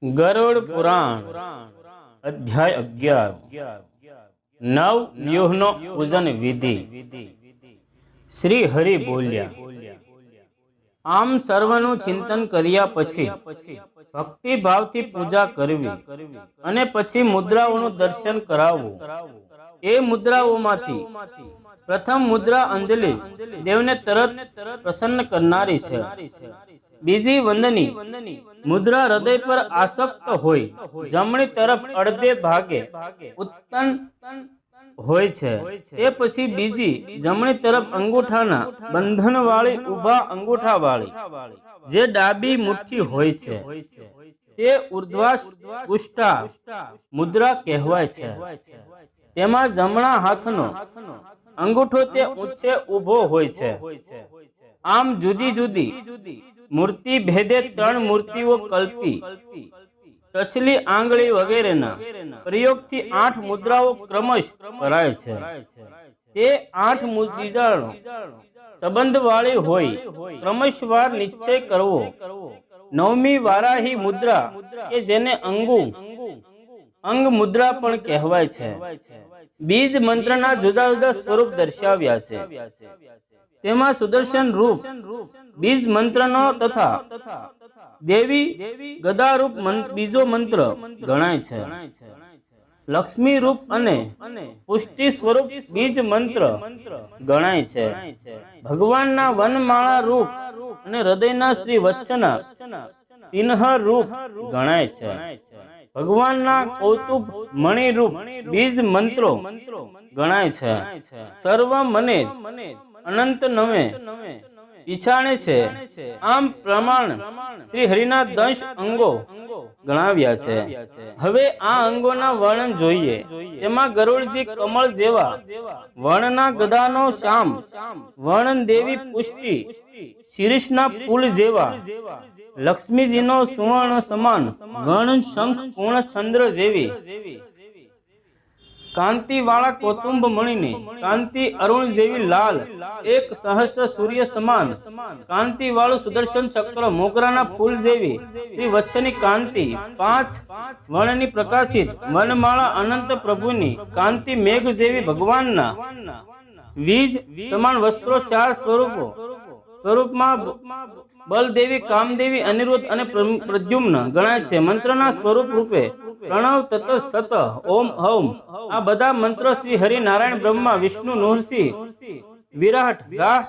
ગરુડ પુરાણ અધ્યાય 11 નવ વ્યુહનો પૂજન વિધિ। શ્રી હરિ બોલ્યા, આમ સર્વનું ચિંતન કર્યા પછી ભક્તિ ભાવથી પૂજા કરવી અને પછી મુદ્રાઓનું દર્શન કરાવવું। એ મુદ્રાઓમાંથી પ્રથમ મુદ્રા અંજલિ દેવને તરત પ્રસન્ન કરનારી છે। બીજી વંદની મુદ્રા હૃદય પર આસક્ત હોય, જમણી તરફ અડધે ભાગે ઉત્તન હોય છે। તે પછી બીજી જમણી તરફ અંગૂઠાના બંધન વાળી ઉભા અંગૂઠા વાળી જે ડાબી મુઠ્ઠી હોય છે તે ઉર્ધ્વાષ્ટા મુદ્રા કહેવાય છે। તેમાં જમણા હાથનો અંગૂઠો તે ઊંચે ઊભો હોય છે। આમ જુદી જુદી મૂર્તિ ભેદે ત્રણ મૂર્તિઓ કલ્પી ટચલી આંગળી વગેરેના પ્રયોગથી 8 મુદ્રાઓ ક્રમશ કરાય છે। તે 8 મુદ્રાનો સંબંધ વાળી હોય, ક્રમશવાર નિશ્ચય કરવો। નવમી વારાહી મુદ્રા કે જેને અંગ મુદ્રા પણ કહેવાય છે। બીજ મંત્રના જુદા જુદા સ્વરૂપ દર્શાવ્યા છે। તેમાં સુદર્શન રૂપ બીજ મંત્રનો તથા દેવી ગદા રૂપ બીજો મંત્ર ગણાય છે। લક્ષ્મી રૂપ અને પુષ્ટિ સ્વરૂપ બીજ મંત્ર ગણાય છે। ભગવાનના વનમાળા રૂપ અને હૃદયના શ્રી વત્સના સિંહ રૂપ ગણાય છે। ભગવાનના કૌતુક મણિ રૂપ બીજ મંત્રો ગણાય છે। સર્વ મને અનંત નવે ઈચ્છાણે છે। આમ પ્રમાણ શ્રી હરિના 10 અંગો ગણાવ્યા છે। હવે આ અંગોના વર્ણન જોઈએ। તેમાં ગરુડજી કમળ જેવા વર્ણના ગદાનો શ્યામ વર્ણન, દેવી પુષ્ટિ શીર્ષના ફૂલ જેવા, લક્ષ્મીજીનો સુવર્ણ સમાન વર્ણન, શંખ પૂર્ણ ચંદ્ર જેવી કાંતિ વાળા કૌતુંબ મણિની કાંતિ, અરુણ જેવી લાલ એક સહસ્ત્ર સૂર્ય સમાન કાંતિ વાળું સુદર્શન ચક્ર, મોગરાના ફૂલ જેવી શ્રી વત્સની કાંતિ, 5 વર્ણની પ્રકાશિત વનમાળા અનંત પ્રભુની કાંતિ, મેઘ જેવી ભગવાનના વીજ સમાન વસ્ત્રો, 4 સ્વરૂપમાં બલદેવી, કામદેવી, અનિરુદ્ધ અને પ્રદ્યુમ્ન ગણાય છે। મંત્રના સ્વરૂપ રૂપે પ્રણવ, તત, સત, ઓમ, હૌમ આ બધા મંત્રો શ્રી હરિ, નારાયણ, બ્રહ્મા, વિષ્ણુ, નૃસિંહ, વિરાટ, રાહ,